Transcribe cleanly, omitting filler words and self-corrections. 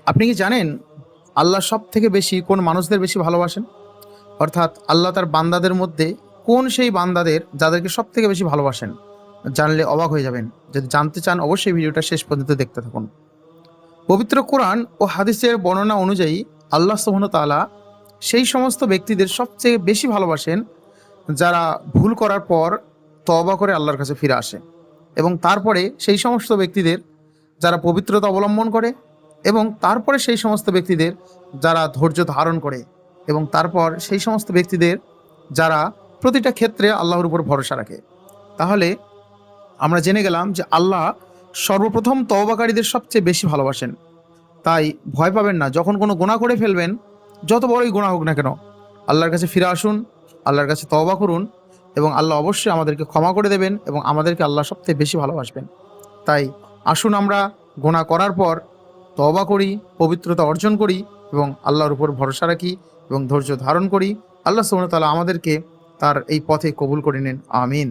আপনি কি জানেন আল্লাহ সব থেকে বেশি কোন মানুষদের বেশি ভালোবাসেন? অর্থাৎ আল্লাহ তার বান্দাদের মধ্যে কোন সেই বান্দাদের যাদেরকে সব থেকে বেশি ভালোবাসেন? জানলে অবাক হয়ে যাবেন। যদি জানতে চান অবশ্যই ভিডিওটা শেষ পর্যন্ত দেখতে থাকুন। পবিত্র কোরআন ও হাদিসের বর্ণনা অনুযায়ী আল্লাহ সুবহানাহু ওয়া তাআলা সেই সমস্ত ব্যক্তিদের সবচেয়ে বেশি ভালোবাসেন যারা ভুল করার পর তওবা করে আল্লাহর কাছে ফিরে আসে, এবং তারপরে সেই সমস্ত ব্যক্তিদের যারা পবিত্রতা অবলম্বন করে, এবং তারপরে সেই সমস্ত ব্যক্তিদের যারা ধৈর্য ধারণ করে, এবং তারপর সেই সমস্ত ব্যক্তিদের যারা প্রতিটা ক্ষেত্রে আল্লাহর উপর ভরসা রাখে। তাহলে আমরা জেনে গেলাম যে আল্লাহ সর্বপ্রথম তওবাকারীদের সবচেয়ে বেশি ভালোবাসেন। তাই ভয় পাবেন না, যখন কোনো গুনাহ করে ফেলবেন, যত বড়ই গুনাহ হোক না কেন, আল্লাহর কাছে ফিরে আসুন, আল্লাহর কাছে তওবা করুন, এবং আল্লাহ অবশ্যই আমাদেরকে ক্ষমা করে দেবেন এবং আমাদেরকে আল্লাহ সবচেয়ে বেশি ভালোবাসবেন। তাই আসুন আমরা গুনাহ করার পর তওবা করি, পবিত্রতা অর্জন করি এবং আল্লাহর উপর ভরসা রাখি এবং ধৈর্য ধারণ করি। আল্লাহ সুবহানাহু ওয়া তাআলা আমাদেরকে তার এই পথে কবুল করে নিন। আমিন।